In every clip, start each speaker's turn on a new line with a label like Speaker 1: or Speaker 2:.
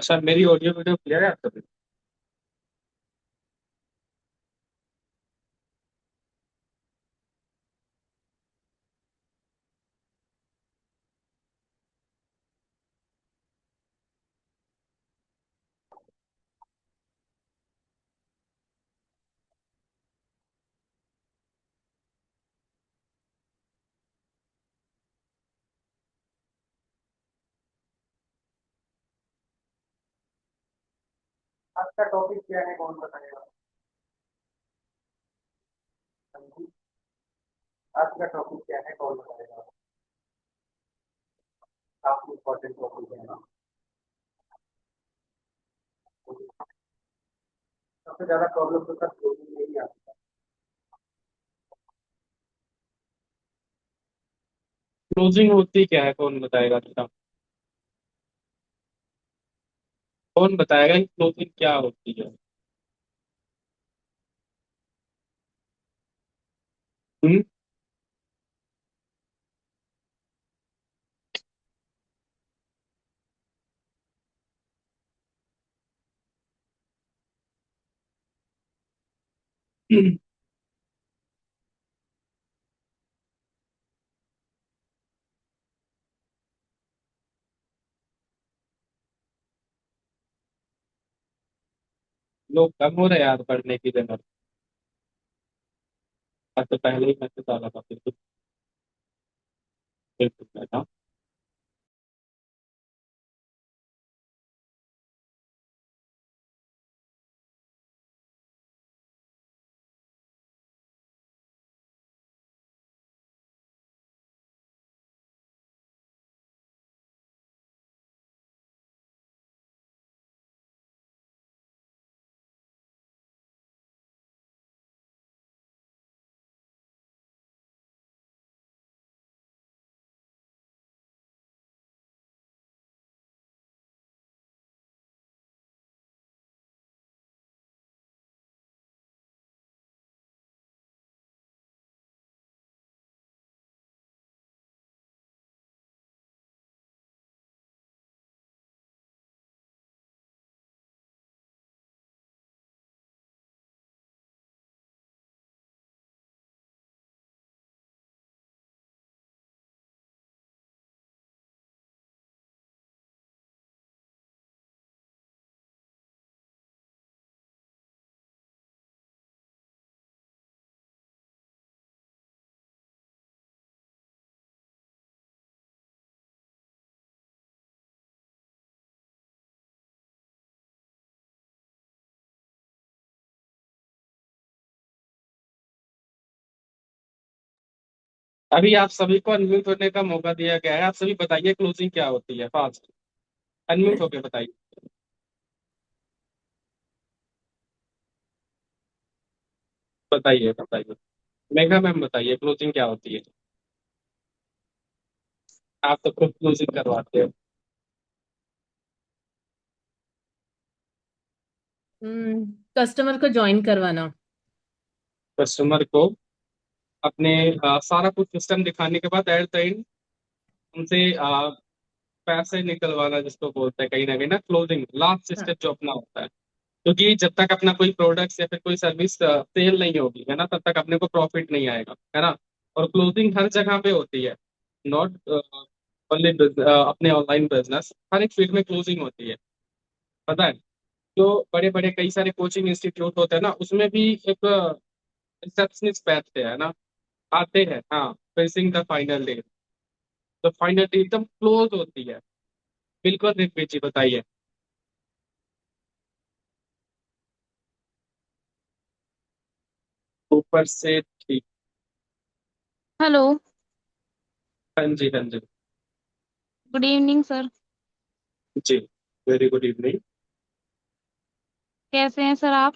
Speaker 1: अच्छा, मेरी audio video clear है आपको भी? आज का टॉपिक क्या है, कौन बताएगा? हाँ जी, आज का टॉपिक क्या है, कौन बताएगा? काफी इम्पोर्टेंट टॉपिक है ना। सबसे ज्यादा प्रॉब्लम तो सर क्लोजिंग में ही आती है। क्लोजिंग होती क्या है, कौन बताएगा थोड़ा? कौन बताएगा कि क्लोजिंग क्या होती है? हम्म। लोग कम हो रहे हैं यार पढ़ने की जगह। आज तो पहले ही मैसेज आ रहा था, बिल्कुल बिल्कुल बैठा। अभी आप सभी को अनम्यूट होने का मौका दिया गया है। आप सभी बताइए क्लोजिंग क्या होती है, फास्ट। अनम्यूट होके बताइए। बताइए बताइए। मेघा मैम बताइए क्लोजिंग क्या होती है? आप तो खुद क्लोजिंग करवाते हो।
Speaker 2: कस्टमर को ज्वाइन करवाना।
Speaker 1: कस्टमर को अपने सारा कुछ सिस्टम दिखाने के बाद एट द एंड उनसे पैसे निकलवाना, जिसको बोलते हैं कहीं ना कहीं ना क्लोजिंग, लास्ट
Speaker 2: हाँ।
Speaker 1: स्टेप जो अपना होता है। क्योंकि जब तक अपना कोई प्रोडक्ट या फिर कोई सर्विस सेल नहीं होगी है ना, तब तक अपने को प्रॉफिट नहीं आएगा, है ना। और क्लोजिंग हर जगह पे होती है, नॉट ओनली अपने ऑनलाइन बिजनेस, हर एक फील्ड में क्लोजिंग होती है, पता है। जो बड़े बड़े कई सारे कोचिंग इंस्टीट्यूट होते हैं ना, उसमें भी एक रिसेप्शनिस्ट बैठते हैं ना, आते हैं, हाँ, फेसिंग द फाइनल डे। तो फाइनल डे एकदम क्लोज होती है। बिल्कुल रिक्वेस्ट जी, बताइए। ऊपर से ठीक।
Speaker 3: हेलो।
Speaker 1: हाँ जी, हाँ जी।
Speaker 3: Good evening sir.
Speaker 1: जी। Very good evening.
Speaker 3: कैसे हैं सर आप?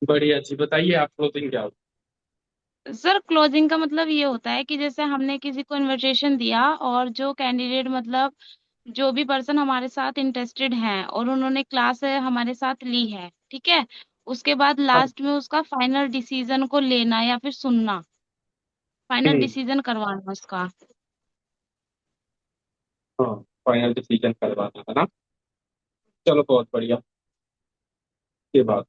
Speaker 1: बढ़िया जी, बताइए आप क्लोजिंग क्या होती
Speaker 3: सर क्लोजिंग का मतलब ये होता है कि जैसे हमने किसी को इन्विटेशन दिया और जो कैंडिडेट मतलब जो भी पर्सन हमारे साथ इंटरेस्टेड हैं और उन्होंने क्लास हमारे साथ ली है, ठीक है। उसके बाद
Speaker 1: है? हाँ।
Speaker 3: लास्ट में उसका फाइनल डिसीजन को लेना या फिर सुनना, फाइनल
Speaker 1: हम्म।
Speaker 3: डिसीजन करवाना उसका।
Speaker 1: हाँ, फाइनल डिसीजन करवाना है ना। चलो बहुत बढ़िया। ये बात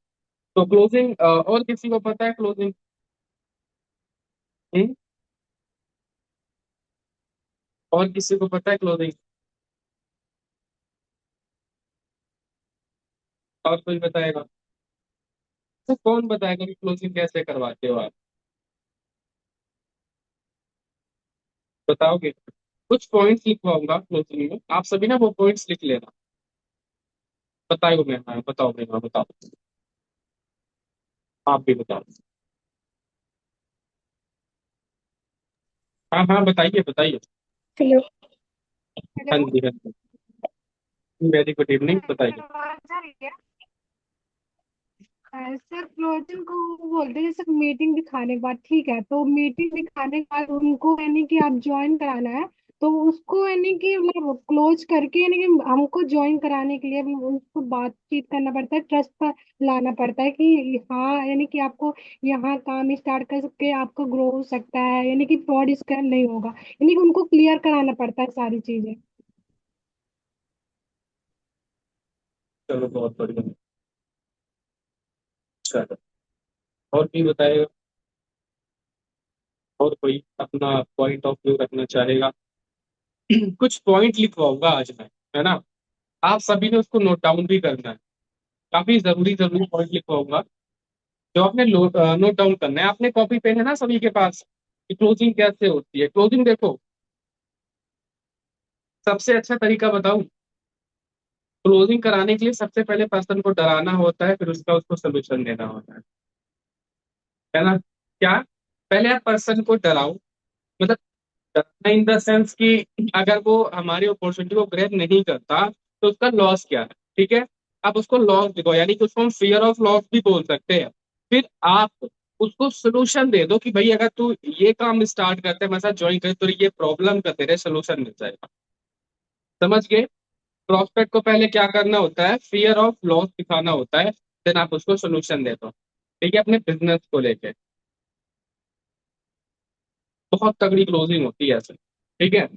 Speaker 1: तो क्लोजिंग, और किसी को पता है क्लोजिंग? और किसी को पता है क्लोजिंग? और कोई बताएगा? तो कौन बताएगा कि क्लोजिंग कैसे करवाते हो आप? बताओगे? कुछ पॉइंट्स लिखवाऊंगा क्लोजिंग में, आप सभी ना वो पॉइंट्स लिख लेना। बताओ मैं, हाँ बताओ मैं, हाँ बताओ। आप भी बताओ। हाँ हाँ बताइए बताइए।
Speaker 4: हेलो।
Speaker 1: हाँ
Speaker 4: हेलो।
Speaker 1: जी हाँ जी। वेरी गुड इवनिंग, बताइए।
Speaker 4: आवाज आ रही है? सर क्लोजिंग को वो बोलते हैं जैसे मीटिंग दिखाने के बाद, ठीक है, तो मीटिंग दिखाने के बाद उनको यानी कि आप ज्वाइन कराना है, तो उसको यानी कि मतलब क्लोज करके यानी कि हमको ज्वाइन कराने के लिए भी उसको बातचीत करना पड़ता है, ट्रस्ट पर लाना पड़ता है कि हाँ यानी कि आपको यहाँ काम स्टार्ट कर सकते, आपका ग्रो हो सकता है, यानी कि फ्रॉड स्कैम नहीं होगा, यानी कि उनको क्लियर कराना पड़ता है सारी चीजें।
Speaker 1: चलो बहुत बढ़िया। चलो, और भी बताएगा? और कोई अपना पॉइंट ऑफ व्यू रखना चाहेगा? कुछ पॉइंट लिखवाऊंगा आज मैं, है ना? आप सभी ने उसको नोट डाउन भी करना है। काफी जरूरी जरूरी पॉइंट लिखवाऊंगा जो आपने नोट डाउन करना है। आपने कॉपी पेन है ना सभी के पास? कि क्लोजिंग कैसे होती है? क्लोजिंग देखो, सबसे अच्छा तरीका बताऊं? क्लोजिंग कराने के लिए सबसे पहले पर्सन को डराना होता है, फिर उसका उसको सोल्यूशन देना होता है ना? क्या? पहले आप पर्सन को डराओ, मतलब डरना इन द सेंस कि अगर वो हमारी अपॉर्चुनिटी को ग्रैब नहीं करता तो उसका लॉस क्या है, ठीक है? आप उसको लॉस दिखाओ, यानी कि उसको हम फियर ऑफ लॉस भी बोल सकते हैं। फिर आप उसको सोल्यूशन दे दो कि भाई अगर तू ये काम स्टार्ट करते हैं, मेरे साथ ज्वाइन करे, तो ये प्रॉब्लम का तेरे सोल्यूशन मिल जाएगा। समझ गए? प्रोस्पेक्ट को पहले क्या करना होता है? फियर ऑफ लॉस दिखाना होता है, देन आप उसको सोल्यूशन दे दो। ठीक है, अपने बिजनेस को लेके बहुत तगड़ी क्लोजिंग होती है ऐसे। ठीक है,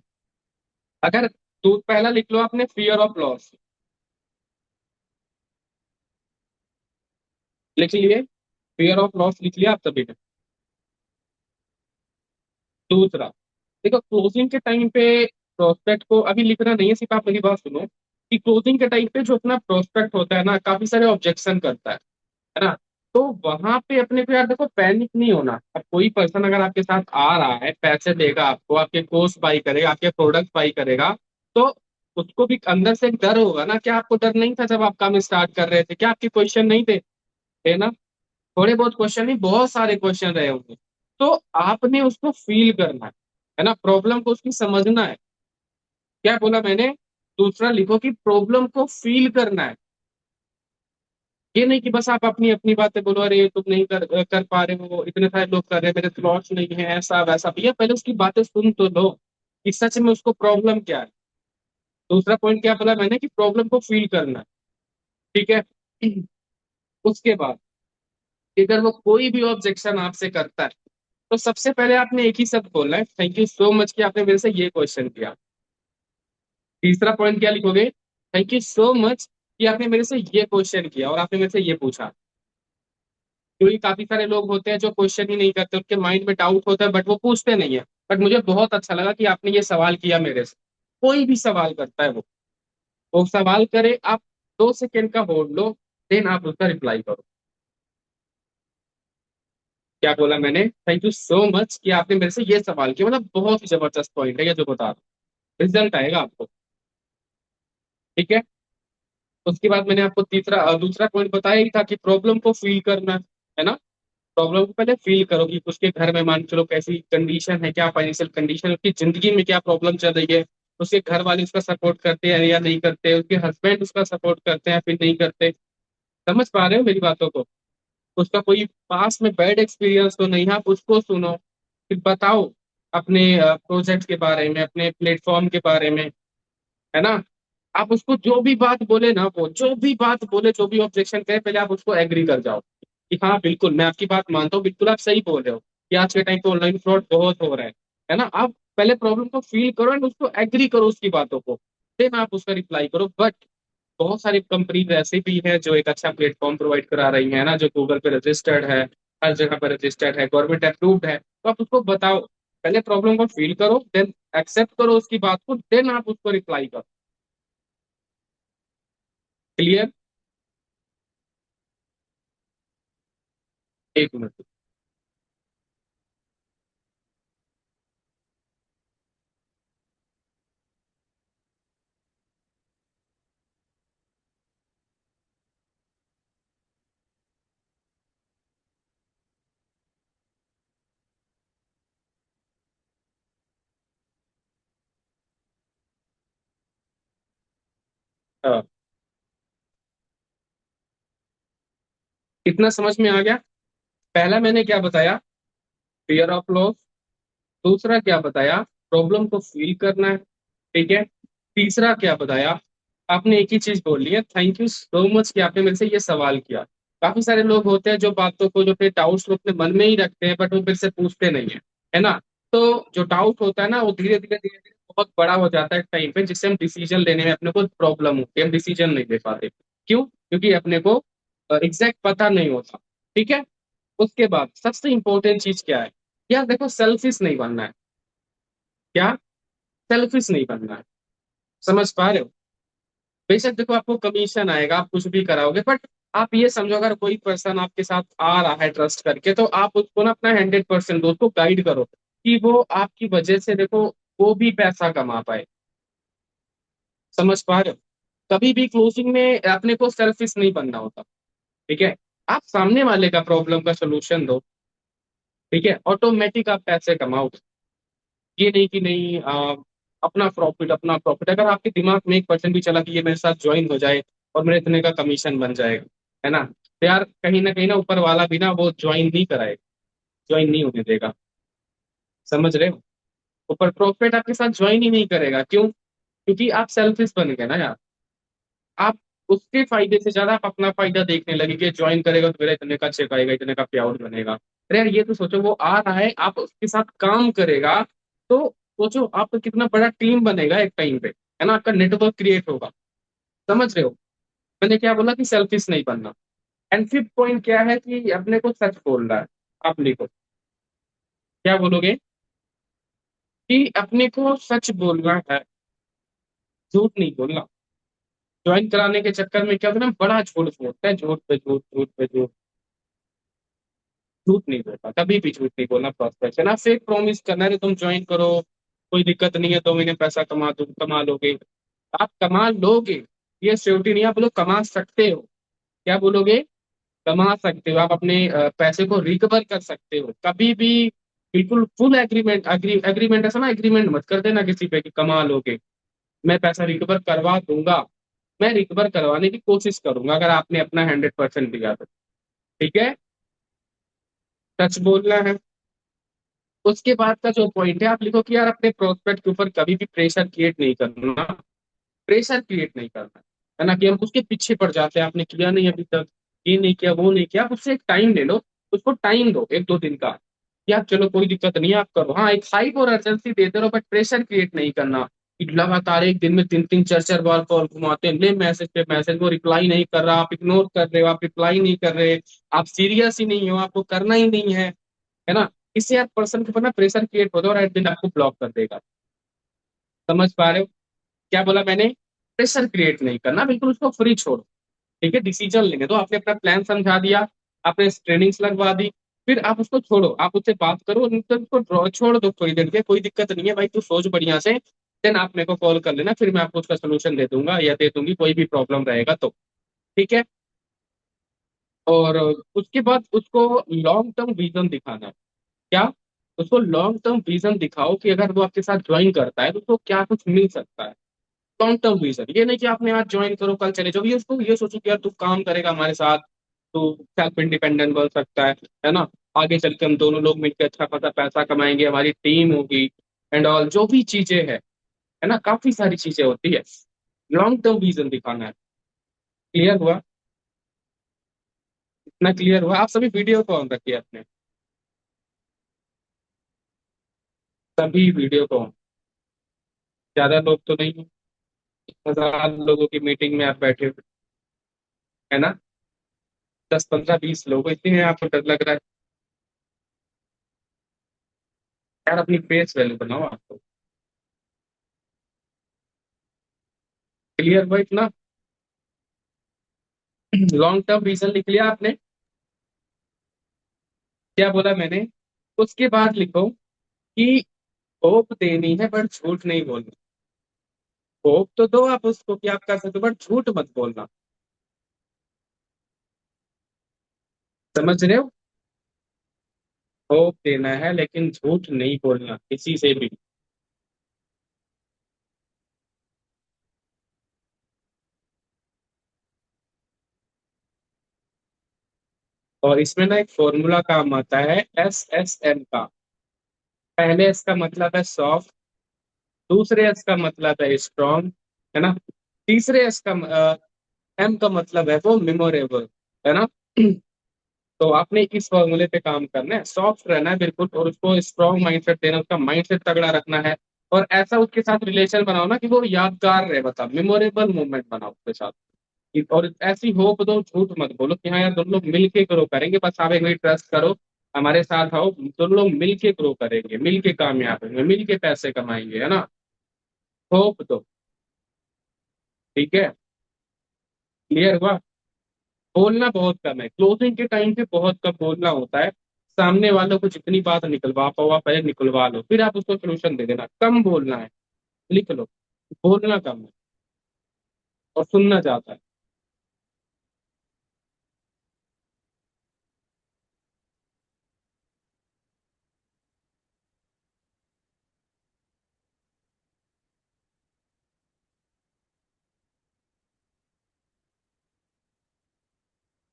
Speaker 1: अगर तो पहला लिख लो आपने, फियर ऑफ लॉस। लिख लिए? फियर ऑफ लॉस लिख लिया आप सभी ने? दूसरा, देखो क्लोजिंग के टाइम पे प्रोस्पेक्ट को अभी लिखना नहीं है, सिर्फ आप मेरी बात सुनो कि क्लोजिंग के टाइम पे जो अपना प्रोस्पेक्ट होता है ना, काफी सारे ऑब्जेक्शन करता है ना? तो वहां पे अपने को यार देखो, पैनिक नहीं होना। अब कोई पर्सन अगर आपके साथ आ रहा है, पैसे देगा आपको, आपके कोर्स बाई करेगा, आपके प्रोडक्ट बाई करेगा, तो उसको भी अंदर से एक डर होगा ना। क्या आपको डर नहीं था जब आप काम स्टार्ट कर रहे थे? क्या आपके क्वेश्चन नहीं थे? है ना? थोड़े बहुत क्वेश्चन नहीं, बहुत सारे क्वेश्चन रहे होंगे। तो आपने उसको फील करना है ना, प्रॉब्लम को उसकी समझना है। क्या बोला मैंने? दूसरा लिखो कि प्रॉब्लम को फील करना है। ये नहीं कि बस आप अपनी अपनी बातें बोलो, अरे तुम नहीं कर पा रहे हो, इतने सारे लोग कर रहे हैं, मेरे स्लॉट्स नहीं है, ऐसा वैसा। भैया पहले उसकी बातें सुन तो लो कि सच में उसको प्रॉब्लम क्या है। दूसरा पॉइंट क्या बोला मैंने? कि प्रॉब्लम को फील करना है। ठीक है? उसके बाद अगर वो कोई भी ऑब्जेक्शन आपसे करता है, तो सबसे पहले आपने एक ही शब्द बोलना है, थैंक यू सो मच कि आपने मेरे से ये क्वेश्चन किया। तीसरा पॉइंट क्या लिखोगे? थैंक यू सो मच कि आपने मेरे से ये क्वेश्चन किया और आपने मेरे से ये पूछा। क्योंकि काफी सारे लोग होते हैं जो क्वेश्चन ही नहीं करते, उनके माइंड में डाउट होता है बट वो पूछते नहीं है। बट मुझे बहुत अच्छा लगा कि आपने ये सवाल किया मेरे से। कोई भी सवाल करता है वो सवाल करे, आप 2 सेकेंड का होल्ड लो, देन आप उसका रिप्लाई करो। क्या बोला मैंने? थैंक यू सो मच कि आपने मेरे से ये सवाल किया, मतलब बहुत ही जबरदस्त पॉइंट है ये जो बता रहा हूँ। रिजल्ट आएगा आपको। ठीक है? उसके बाद मैंने आपको दूसरा पॉइंट बताया ही था कि प्रॉब्लम को फील करना है ना। प्रॉब्लम को पहले फील करो कि उसके घर में मान के चलो कैसी कंडीशन है, क्या फाइनेंशियल कंडीशन, उसकी जिंदगी में क्या प्रॉब्लम चल रही है, उसके घर वाले उसका सपोर्ट करते हैं या नहीं करते, उसके हस्बैंड उसका सपोर्ट करते हैं फिर नहीं करते। समझ पा रहे हो मेरी बातों को? उसका कोई पास में बैड एक्सपीरियंस तो नहीं है, आप उसको सुनो, फिर बताओ अपने प्रोजेक्ट के बारे में, अपने प्लेटफॉर्म के बारे में, है ना? आप उसको जो भी बात बोले ना, वो जो भी बात बोले, जो भी ऑब्जेक्शन करे, पहले आप उसको एग्री कर जाओ कि हाँ बिल्कुल मैं आपकी बात मानता हूँ, बिल्कुल आप सही बोल रहे हो कि आज के टाइम पे ऑनलाइन फ्रॉड बहुत हो रहा है ना? आप पहले प्रॉब्लम को फील करो एंड उसको एग्री करो उसकी बातों को, देन आप उसका रिप्लाई करो। बट बहुत सारी कंपनीज ऐसी भी है जो एक अच्छा प्लेटफॉर्म प्रोवाइड करा रही है ना, जो गूगल पे रजिस्टर्ड है, हर जगह पर रजिस्टर्ड है, गवर्नमेंट अप्रूव्ड है। तो आप उसको बताओ, पहले प्रॉब्लम को फील करो, देन एक्सेप्ट करो उसकी बात को, देन आप उसको रिप्लाई करो। क्लियर? एक मिनट। हाँ, कितना समझ में आ गया? पहला मैंने क्या बताया? Fear of loss. दूसरा क्या बताया? प्रॉब्लम को फील करना है। ठीक है। तीसरा क्या बताया? आपने एक ही चीज बोली है, थैंक यू सो मच कि आपने मेरे से ये सवाल किया। काफी सारे लोग होते हैं जो बातों को, जो अपने डाउट्स को अपने मन में ही रखते हैं, बट वो फिर से पूछते नहीं है ना? तो जो डाउट होता है ना, वो धीरे धीरे बहुत बड़ा हो जाता है टाइम पे, जिससे हम डिसीजन लेने में अपने को प्रॉब्लम होती है, हम डिसीजन नहीं ले पाते। क्यों? क्योंकि अपने को एग्जैक्ट पता नहीं होता। ठीक है। उसके बाद सबसे इंपॉर्टेंट चीज क्या है? यार देखो, सेल्फिश नहीं बनना है। क्या? सेल्फिश नहीं बनना है। समझ पा रहे हो? बेशक देखो, आपको कमीशन आएगा, आप कुछ भी कराओगे, बट आप ये समझो, अगर कोई पर्सन आपके साथ आ रहा है ट्रस्ट करके, तो आप उसको ना अपना 100% दो, उसको गाइड करो कि वो आपकी वजह से देखो वो भी पैसा कमा पाए। समझ पा रहे हो? कभी भी क्लोजिंग में अपने को सेल्फिश नहीं बनना होता। ठीक है। आप सामने वाले का प्रॉब्लम का सोल्यूशन दो। ठीक है, ऑटोमेटिक आप पैसे कमाओ। ये नहीं कि नहीं अपना प्रॉफिट, अपना प्रॉफिट, अगर आपके दिमाग में 1% भी चला कि ये मेरे साथ ज्वाइन हो जाए और मेरे इतने का कमीशन बन जाएगा, है ना, तो यार कहीं ना ऊपर वाला भी ना वो ज्वाइन नहीं कराएगा, ज्वाइन नहीं होने देगा। समझ रहे हो? ऊपर प्रॉफिट आपके साथ ज्वाइन ही नहीं करेगा। क्यों? क्योंकि आप सेल्फिश बन गए ना यार। आप उसके फायदे से ज्यादा आप अपना फायदा देखने लगे कि ज्वाइन करेगा तो मेरा इतने का चेक आएगा, इतने का पे आउट बनेगा। अरे यार, ये तो सोचो, वो आ रहा है, आप उसके साथ काम करेगा, तो सोचो आपका कितना बड़ा टीम बनेगा एक टाइम पे, है ना, आपका नेटवर्क क्रिएट होगा। समझ रहे हो? मैंने क्या बोला कि सेल्फिश नहीं बनना। एंड फिफ्थ पॉइंट क्या है कि अपने को सच बोलना है। आप लिखो, क्या बोलोगे? कि अपने को सच बोलना है, झूठ नहीं बोलना। ज्वाइन कराने के चक्कर में क्या होता है ना, बड़ा झूठ बोलते हैं, झूठ पे झूठ, झूठ पे झूठ। झूठ नहीं बोलना, कभी भी झूठ नहीं बोलना प्रोस्पेक्ट है ना। फेक प्रॉमिस करना है, तुम ज्वाइन करो, कोई दिक्कत नहीं है, 2 महीने पैसा कमा लोगे। आप कमा लोगे, ये श्योरिटी नहीं है। आप लोग कमा सकते हो। क्या बोलोगे? कमा सकते हो, आप अपने पैसे को रिकवर कर सकते हो कभी भी। बिल्कुल फुल एग्रीमेंट, एग्रीमेंट ऐसा ना, एग्रीमेंट मत कर देना किसी पे कि कमा लोगे। मैं पैसा रिकवर करवा दूंगा, मैं रिकवर करवाने की कोशिश करूंगा अगर आपने अपना 100% दिया तो। ठीक है। सच बोलना है। उसके बाद का जो पॉइंट है, आप लिखो कि यार अपने प्रोस्पेक्ट के ऊपर कभी भी प्रेशर क्रिएट नहीं करना। प्रेशर क्रिएट नहीं करना, है ना, कि हम उसके पीछे पड़ जाते हैं, आपने किया नहीं अभी तक, ये नहीं किया, वो नहीं किया। आप उससे एक टाइम ले लो, उसको टाइम दो 1-2 दिन का। यार चलो कोई दिक्कत नहीं है, आप करो। हाँ, एक हाइप और अर्जेंसी देते रहो, बट प्रेशर क्रिएट नहीं करना कि लगातार एक दिन में 3-3 4-4 बार कॉल घुमाते हैं, ले मैसेज पे मैसेज, वो रिप्लाई नहीं कर रहा, आप इग्नोर कर रहे हो, आप रिप्लाई नहीं कर रहे, आप सीरियस ही नहीं हो, आपको करना ही नहीं है ना। इससे यार पर्सन के ऊपर ना प्रेशर क्रिएट होता है और एट दिन आपको ब्लॉक कर देगा। समझ पा रहे हो? क्या बोला मैंने? प्रेशर क्रिएट नहीं करना, बिल्कुल उसको फ्री छोड़ो। ठीक है, डिसीजन लेने दो। आपने अपना प्लान समझा दिया, आपने ट्रेनिंग्स लगवा दी, फिर आप उसको छोड़ो, आप उससे बात करो, नहीं तो उसको छोड़ दो थोड़ी देर के, कोई दिक्कत नहीं है भाई, तू सोच बढ़िया से, देन आप मेरे को कॉल कर लेना, फिर मैं आपको उसका सोल्यूशन दे दूंगा या दे दूंगी, कोई भी प्रॉब्लम रहेगा तो। ठीक है। और उसके बाद उसको लॉन्ग टर्म विजन दिखाना है। क्या? उसको लॉन्ग टर्म विजन दिखाओ कि अगर वो आपके साथ ज्वाइन करता है तो उसको क्या कुछ मिल सकता है। लॉन्ग टर्म विजन, ये नहीं कि आपने आज ज्वाइन करो कल चले जाओ। ये उसको ये सोचो कि यार तू काम करेगा हमारे साथ, तो सेल्फ इंडिपेंडेंट बन सकता है ना, आगे चल के हम दोनों लोग मिलकर अच्छा खासा पैसा कमाएंगे, हमारी टीम होगी, एंड ऑल जो भी चीजें है ना, काफी सारी चीजें होती है। लॉन्ग टर्म विजन दिखाना है। क्लियर हुआ? इतना क्लियर हुआ? आप सभी वीडियो को ऑन रखिए अपने, सभी वीडियो को on। ज्यादा लोग तो नहीं है। 1000 लोगों की मीटिंग में आप बैठे हो, है ना, 10 15 20 लोग इतने हैं, आपको डर लग रहा है। यार अपनी फेस वैल्यू बनाओ आपको। क्लियर हुआ इतना? लॉन्ग टर्म विजन लिख लिया आपने? क्या बोला मैंने? उसके बाद लिखो कि होप देनी है बट झूठ नहीं बोलना। होप तो दो आप उसको कि आप कर सकते हो, बट झूठ मत बोलना। समझ रहे हो? होप देना है लेकिन झूठ नहीं बोलना किसी से भी। और इसमें ना एक फॉर्मूला काम आता है, SSM का। पहले इसका मतलब है सॉफ्ट, दूसरे एस का मतलब है स्ट्रॉन्ग, है ना, तीसरे एस का एम का मतलब है वो मेमोरेबल, है ना। तो आपने इस फॉर्मूले पे काम करना है, सॉफ्ट रहना है बिल्कुल, और उसको स्ट्रॉन्ग माइंडसेट देना, उसका माइंडसेट तगड़ा रखना है। और ऐसा उसके साथ रिलेशन बनाओ ना कि वो यादगार रहे, मतलब मेमोरेबल मोमेंट बनाओ उसके साथ। और ऐसी होप दो, झूठ मत बोलो कि हाँ यार दोनों लोग मिल के ग्रो करेंगे, बस आप एक बार ट्रस्ट करो, हमारे साथ आओ, दोनों लोग मिल के ग्रो करेंगे, मिल के कामयाब होंगे, मिल के पैसे कमाएंगे, है ना। होप दो। ठीक है? क्लियर हुआ? बोलना बहुत कम है क्लोजिंग के टाइम पे, बहुत कम बोलना होता है। सामने वालों को जितनी बात निकलवा पाओ आप पहले निकलवा लो, फिर आप उसको सोल्यूशन दे देना। कम बोलना है, लिख लो, बोलना कम है और सुनना ज्यादा है।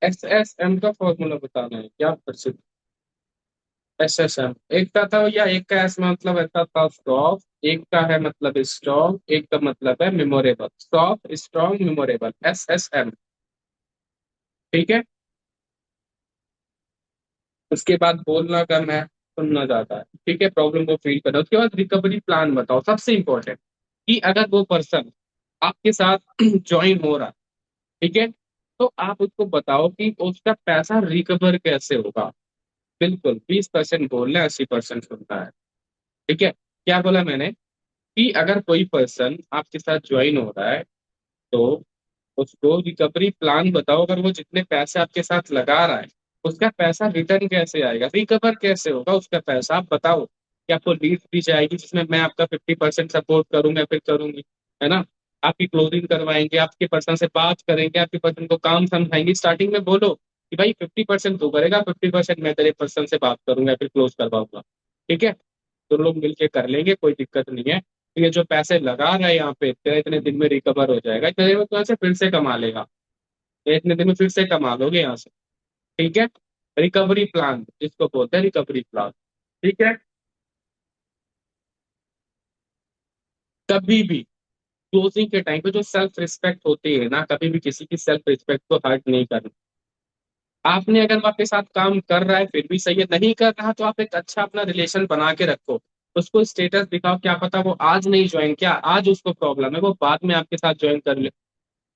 Speaker 1: SSM का फॉर्मूला बताना है क्या प्रसिद्ध? SSM एक का था, या एक का एस मतलब ऐसा था सॉफ्ट, एक का है मतलब स्ट्रॉन्ग, एक का मतलब है memorable. Soft strong memorable, SSM। ठीक है? उसके बाद बोलना कम है, सुनना ज्यादा है। ठीक है, प्रॉब्लम को फील करना। उसके बाद रिकवरी प्लान बताओ, सबसे इंपॉर्टेंट, कि अगर वो पर्सन आपके साथ ज्वाइन हो रहा है, ठीक है, तो आप उसको बताओ कि उसका पैसा रिकवर कैसे होगा। बिल्कुल 20% बोलना है, 80% सुनना है। ठीक है? क्या बोला मैंने? कि अगर कोई पर्सन आपके साथ ज्वाइन हो रहा है, तो उसको रिकवरी प्लान बताओ। अगर वो जितने पैसे आपके साथ लगा रहा है, उसका पैसा रिटर्न कैसे आएगा, रिकवर कैसे होगा उसका पैसा, आप बताओ। कि आपको लीड दी जाएगी जिसमें मैं आपका 50% सपोर्ट करूंगा, फिर करूंगी, है ना। आपकी क्लोजिंग करवाएंगे, आपके पर्सन से बात करेंगे, आपके पर्सन को काम समझाएंगे। स्टार्टिंग में बोलो कि भाई 50% तू करेगा, 50% मैं तेरे पर्सन से बात करूंगा, फिर क्लोज करवाऊंगा। ठीक है? तो लोग मिलके कर लेंगे, कोई दिक्कत नहीं है। तो ये जो पैसे लगा रहा है यहाँ पे, तेरा इतने दिन में रिकवर हो जाएगा, इतने दिन में तो यहाँ से फिर से कमा लेगा, तो इतने दिन में फिर से कमा लोगे यहाँ से। ठीक है? रिकवरी प्लान जिसको बोलते हैं, रिकवरी प्लान। ठीक है? कभी भी क्लोजिंग के टाइम पे जो सेल्फ रिस्पेक्ट होती है ना, कभी भी किसी की सेल्फ रिस्पेक्ट को हर्ट नहीं करना। आपने अगर वो आपके साथ काम कर रहा है फिर भी सही है, नहीं कर रहा तो आप एक अच्छा अपना रिलेशन बना के रखो। उसको स्टेटस दिखाओ, क्या पता वो आज नहीं ज्वाइन किया, आज उसको प्रॉब्लम है, वो बाद में आपके साथ ज्वाइन कर ले,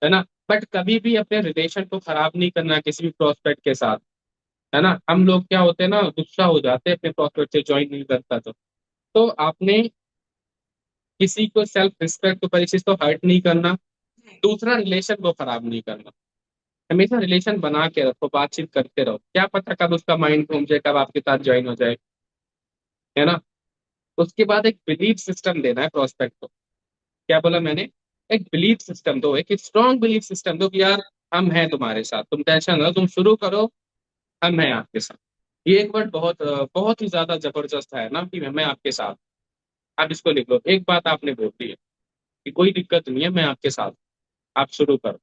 Speaker 1: है ना। बट कभी भी अपने रिलेशन को खराब नहीं करना किसी भी प्रोस्पेक्ट के साथ, है ना। हम लोग क्या होते हैं ना, गुस्सा हो जाते हैं अपने प्रोस्पेक्ट से ज्वाइन नहीं करता तो आपने किसी को सेल्फ रिस्पेक्ट पर इस चीज को हर्ट नहीं करना, दूसरा रिलेशन को खराब नहीं करना। हमेशा रिलेशन बना के रखो, बातचीत करते रहो, क्या पता कब उसका माइंड घूम जाए, कब आपके साथ ज्वाइन हो जाए, है ना। उसके बाद एक बिलीफ सिस्टम देना है प्रोस्पेक्ट को। क्या बोला मैंने? एक बिलीफ सिस्टम दो, एक स्ट्रॉन्ग बिलीफ सिस्टम दो कि यार हम हैं तुम्हारे साथ, तुम टेंशन लो, तुम शुरू करो, हम हैं आपके साथ। ये एक वर्ड बहुत बहुत ही ज्यादा जबरदस्त है ना, कि मैं आपके साथ। आप इसको लिख लो, एक बात आपने बोल दी है कि कोई दिक्कत नहीं है, मैं आपके साथ, आप शुरू करो।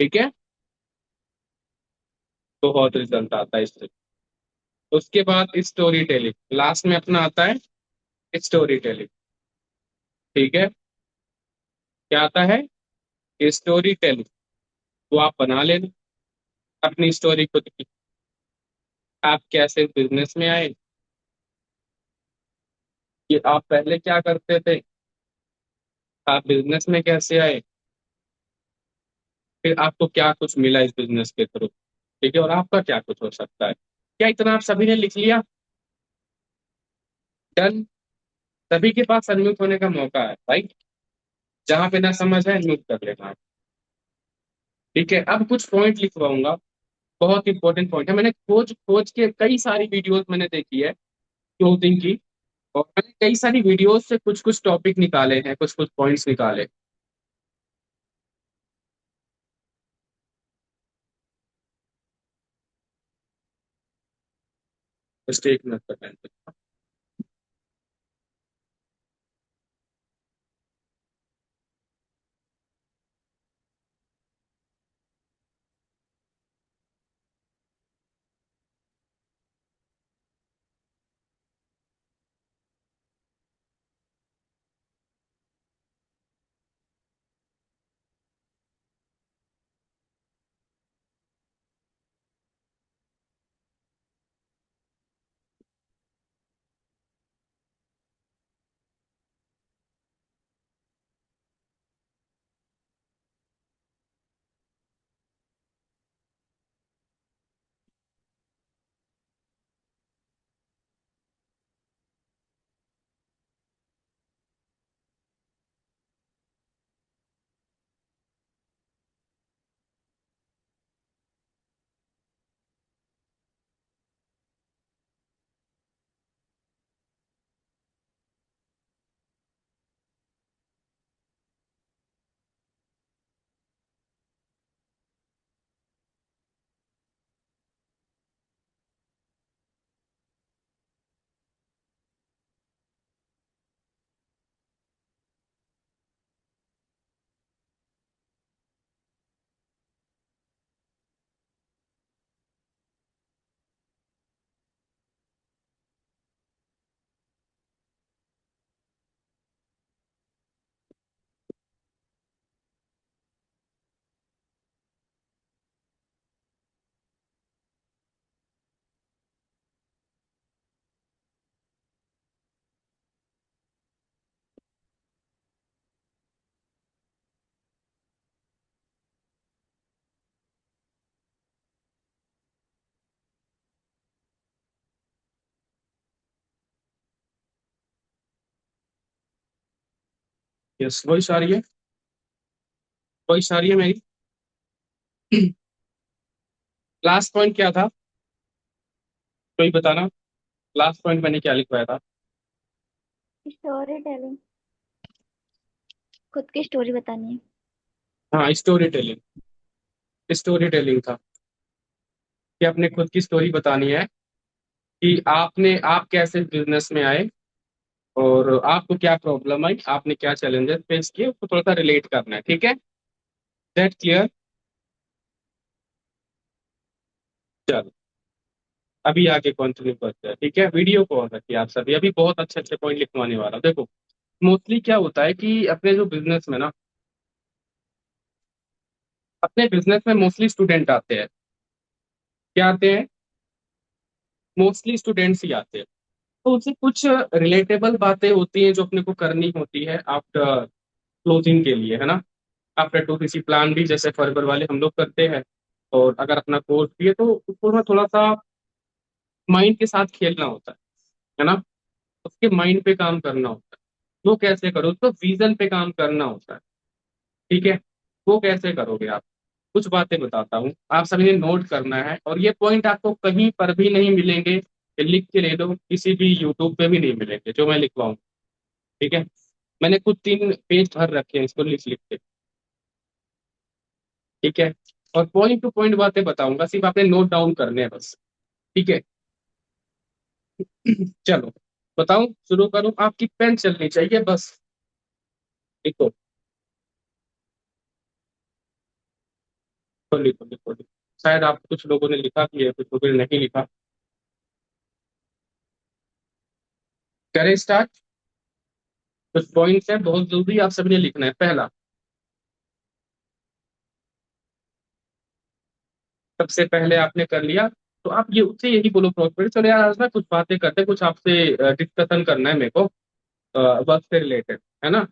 Speaker 1: ठीक है? तो बहुत रिजल्ट आता है इससे। उसके बाद स्टोरी टेलिंग लास्ट में अपना आता है, स्टोरी टेलिंग। ठीक है? क्या आता है? Story telling. वो आप बना लेना अपनी स्टोरी खुद की। आप कैसे बिजनेस में आए, कि आप पहले क्या करते थे, आप बिजनेस में कैसे आए, फिर आपको क्या कुछ मिला इस बिजनेस के थ्रू, ठीक है, और आपका क्या कुछ हो सकता है। क्या इतना आप सभी ने लिख लिया? डन। सभी के पास अनम्यूट होने का मौका है, राइट। जहां पे ना समझ है म्यूट कर लेना। ठीक है, अब कुछ पॉइंट लिखवाऊंगा, बहुत इंपॉर्टेंट पॉइंट है। मैंने खोज खोज के कई सारी वीडियोस मैंने देखी है क्लोजिंग की, और मैंने कई सारी वीडियोस से कुछ कुछ टॉपिक निकाले हैं, कुछ कुछ पॉइंट्स निकाले। जस्ट एक मिनट का टाइम। यस, वॉइस आ रही है? वॉइस आ रही है मेरी? लास्ट पॉइंट क्या था, कोई बताना। लास्ट पॉइंट मैंने क्या लिखवाया था?
Speaker 5: स्टोरी टेलिंग, खुद की स्टोरी बतानी है।
Speaker 1: हाँ, स्टोरी टेलिंग। स्टोरी टेलिंग था कि अपने खुद की स्टोरी बतानी है, कि आप कैसे बिजनेस में आए, और आपको क्या प्रॉब्लम आई, आपने क्या चैलेंजेस फेस किए, उसको थोड़ा सा रिलेट करना है। ठीक है, दैट क्लियर? चलो, अभी आगे कंटिन्यू करते हैं। ठीक है, वीडियो को ऑन रखिए आप सभी, अभी बहुत अच्छे अच्छे पॉइंट लिखवाने वाला हूं। देखो, मोस्टली क्या होता है कि अपने जो बिजनेस में ना, अपने बिजनेस में मोस्टली स्टूडेंट आते हैं। क्या आते हैं? मोस्टली स्टूडेंट्स ही आते हैं। तो उससे कुछ रिलेटेबल बातें होती हैं जो अपने को करनी होती है आफ्टर क्लोजिंग के लिए, है ना। आफ्टर टू किसी प्लान भी, जैसे फर्बर वाले हम लोग करते हैं, और अगर अपना कोर्स भी है तो उसको ना थोड़ा सा माइंड के साथ खेलना होता है ना। उसके माइंड पे काम करना होता है। वो कैसे करो, उसको विजन पे काम करना होता है। ठीक है, वो कैसे करोगे आप? कुछ बातें बताता हूँ, आप सभी ने नोट करना है, और ये पॉइंट आपको कहीं पर भी नहीं मिलेंगे। ये लिख के ले लो, किसी भी यूट्यूब पे भी नहीं मिलेंगे जो मैं लिखवाऊँ। ठीक है, मैंने खुद 3 पेज भर रखे हैं इसको लिख लिख के। ठीक है, और पॉइंट टू पॉइंट बातें बताऊंगा, सिर्फ आपने नोट डाउन करने हैं बस। ठीक है। चलो, बताऊं, शुरू करूं? आपकी पेन चलनी चाहिए बस। लिखो, लिखो, लिखो, लिखो। शायद आप कुछ लोगों ने लिखा भी है, कुछ लोगों ने नहीं लिखा। करें स्टार्ट। कुछ पॉइंट्स है बहुत जल्दी, आप सभी ने लिखना है। पहला, सबसे पहले आपने कर लिया, तो आप ये उससे यही बोलो प्रॉस्पेरिटी, चलो यार आज ना कुछ बातें करते हैं, कुछ आपसे डिस्कशन करना है मेरे को, वर्क से रिलेटेड, है ना।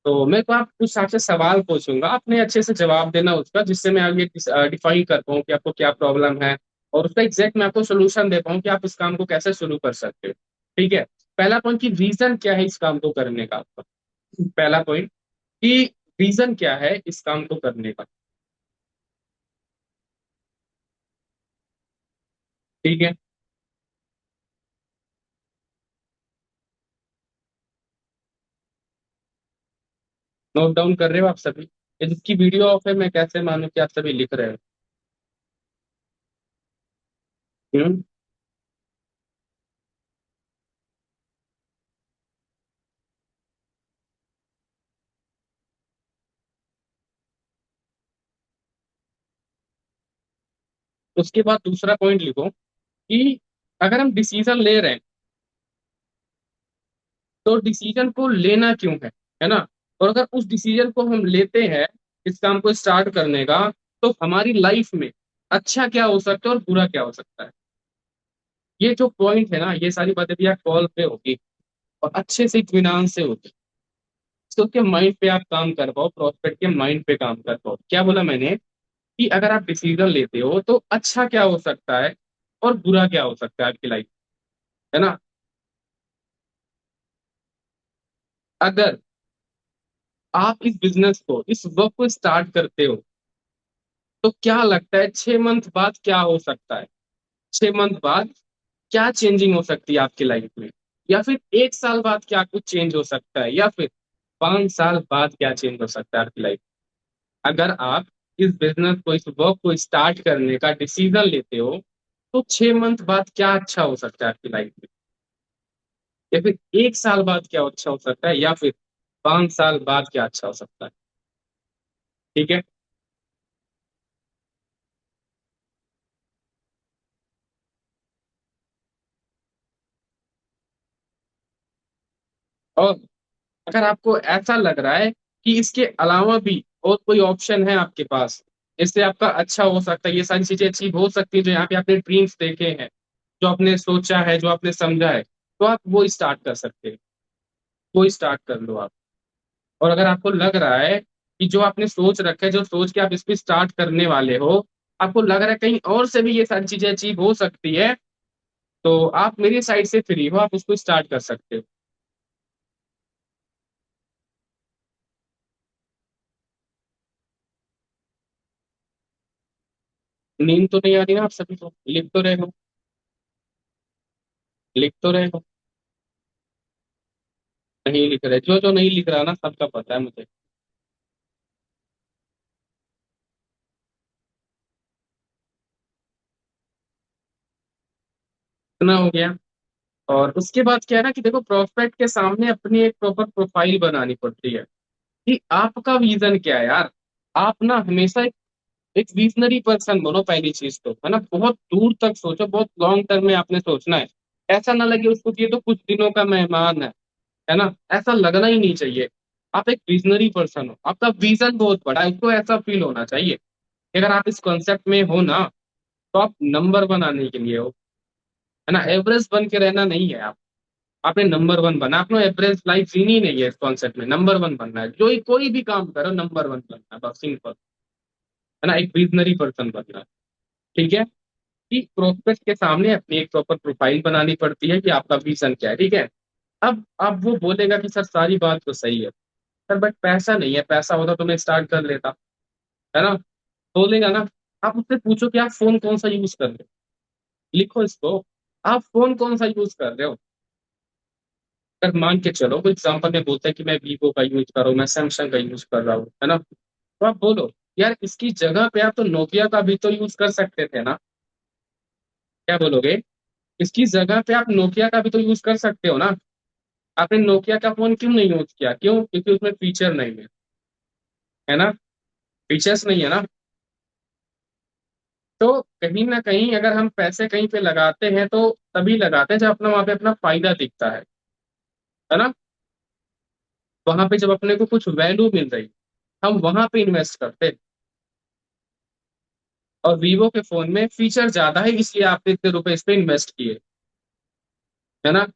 Speaker 1: तो मैं तो आप कुछ आपसे सवाल पूछूंगा, आपने अच्छे से जवाब देना उसका, जिससे मैं आगे डिफाइन कर पाऊँ कि आपको क्या प्रॉब्लम है, और उसका एग्जैक्ट मैं आपको सोल्यूशन दे पाऊँ कि आप इस काम को कैसे शुरू कर सकते हो। ठीक है। पहला पॉइंट कि रीजन क्या है इस काम को करने का आपका। पहला पॉइंट कि रीजन क्या है इस काम को करने का। ठीक है। नोट डाउन कर रहे हो आप सभी? ये जिसकी वीडियो ऑफ है, मैं कैसे मानूं कि आप सभी लिख रहे हो? हम्म। उसके बाद दूसरा पॉइंट लिखो कि अगर हम डिसीजन ले रहे हैं तो डिसीजन को लेना क्यों है ना? और अगर उस डिसीजन को हम लेते हैं इस काम को स्टार्ट करने का, तो हमारी लाइफ में अच्छा क्या हो सकता है और बुरा क्या हो सकता है। ये जो पॉइंट है ना, ये सारी बातें भी आप कॉल पे होगी और अच्छे से इत्मीनान से होगी, तो उसके माइंड पे आप काम कर पाओ, प्रोस्पेक्ट के माइंड पे काम कर पाओ। क्या बोला मैंने? कि अगर आप डिसीजन लेते हो तो अच्छा क्या हो सकता है और बुरा क्या हो सकता है आपकी लाइफ, है ना? अगर आप इस बिजनेस को, इस वर्क को स्टार्ट करते हो, तो क्या लगता है 6 मंथ बाद क्या हो सकता है? 6 मंथ बाद क्या चेंजिंग हो सकती है आपकी लाइफ में? या फिर 1 साल बाद क्या कुछ चेंज हो सकता है? या फिर 5 साल बाद क्या चेंज हो सकता है आपकी लाइफ? अगर आप इस बिजनेस को, इस वर्क को स्टार्ट करने का डिसीजन लेते हो, तो 6 मंथ बाद क्या अच्छा हो सकता है आपकी लाइफ में? या फिर 1 साल बाद क्या अच्छा हो सकता है? या फिर 5 साल बाद क्या अच्छा हो सकता है? ठीक है। और अगर आपको ऐसा लग रहा है कि इसके अलावा भी और कोई ऑप्शन है आपके पास, इससे आपका अच्छा हो सकता है, ये सारी चीजें अचीव हो सकती है जो यहाँ पे आपने ड्रीम्स देखे हैं, जो आपने सोचा है, जो आपने समझा है, तो आप वो स्टार्ट कर सकते हैं। वो स्टार्ट कर लो आप। और अगर आपको लग रहा है कि जो आपने सोच रखा है, जो सोच के आप इस पे स्टार्ट करने वाले हो, आपको लग रहा है कहीं और से भी ये सारी चीजें अचीव हो सकती है, तो आप मेरी साइड से फ्री हो, आप उसको स्टार्ट कर सकते हो। नींद तो नहीं आ रही ना आप सभी को? लिख तो रहे हो? लिख तो रहे हो? नहीं लिख रहे? जो जो नहीं लिख रहा ना, सबका पता है मुझे। इतना हो गया। और उसके बाद क्या है ना कि देखो, प्रोस्पेक्ट के सामने अपनी एक प्रॉपर प्रोफाइल बनानी पड़ती है कि आपका विजन क्या है यार। आप ना हमेशा एक विजनरी पर्सन बनो, पहली चीज तो है ना। बहुत दूर तक सोचो, बहुत लॉन्ग टर्म में आपने सोचना है। ऐसा ना लगे उसको कि ये तो कुछ दिनों का मेहमान है ना। ऐसा लगना ही नहीं चाहिए। आप एक विजनरी पर्सन हो, आपका विजन बहुत बड़ा है, उसको ऐसा फील होना चाहिए कि अगर आप इस कॉन्सेप्ट में हो ना, तो आप नंबर वन आने के लिए हो, है ना। एवरेज बन के रहना नहीं है आप। आपने नंबर वन बना, आपने एवरेज लाइफ जीनी नहीं है। इस कॉन्सेप्ट में नंबर वन बनना है, जो ही कोई भी काम करो नंबर वन बनना है, बस सिंपल, है ना। एक विजनरी पर्सन बनना है। ठीक है। कि प्रोस्पेक्ट के सामने अपनी एक प्रॉपर प्रोफाइल बनानी पड़ती है कि आपका विजन क्या है। ठीक है। अब वो बोलेगा कि सर सारी बात तो सही है सर, बट पैसा नहीं है, पैसा होता तो मैं स्टार्ट कर लेता, है ना। बोलेगा ना। आप उससे पूछो कि आप फोन कौन सा यूज कर रहे हो। लिखो इसको। आप फोन कौन सा यूज कर रहे हो? अगर मान के चलो कोई एग्जाम्पल में बोलता है कि मैं वीवो का यूज कर रहा हूँ, मैं सैमसंग का यूज कर रहा हूँ, है ना, तो आप बोलो यार इसकी जगह पे आप तो नोकिया का भी तो यूज कर सकते थे ना। क्या बोलोगे? इसकी जगह पे आप नोकिया का भी तो यूज कर सकते हो ना। आपने नोकिया का फोन क्यों नहीं यूज किया? क्यों? क्योंकि उसमें फीचर नहीं है ना। फीचर्स नहीं है ना। तो कहीं ना कहीं अगर हम पैसे कहीं पे लगाते हैं तो तभी लगाते हैं जब अपना वहां पे अपना फायदा दिखता है ना। वहां पे जब अपने को कुछ वैल्यू मिल रही, हम वहां पे इन्वेस्ट करते हैं। और वीवो के फोन में फीचर ज्यादा है, इसलिए आपने इतने रुपए इस पे इन्वेस्ट किए, है ना।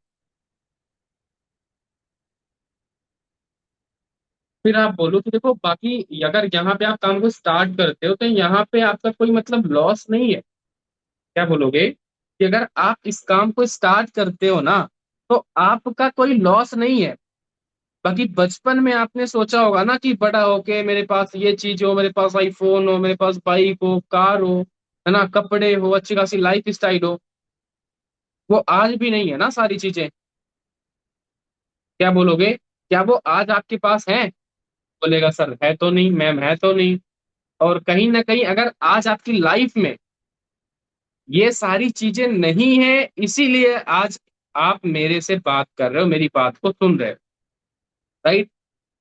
Speaker 1: फिर आप बोलो कि देखो बाकी अगर यहाँ पे आप काम को स्टार्ट करते हो तो यहाँ पे आपका कोई मतलब लॉस नहीं है। क्या बोलोगे कि अगर आप इस काम को स्टार्ट करते हो ना तो आपका कोई लॉस नहीं है। बाकी बचपन में आपने सोचा होगा ना कि बड़ा होके मेरे पास ये चीज हो, मेरे पास आईफोन हो, मेरे पास बाइक हो, कार हो, है ना, कपड़े हो, अच्छी खासी लाइफ स्टाइल हो। वो आज भी नहीं है ना सारी चीजें। क्या बोलोगे, क्या वो आज आपके पास है? बोलेगा सर है तो नहीं, मैम है तो नहीं। और कहीं ना कहीं अगर आज आपकी लाइफ में ये सारी चीजें नहीं है, इसीलिए आज आप मेरे से बात कर रहे हो, मेरी बात को सुन रहे हो, राइट।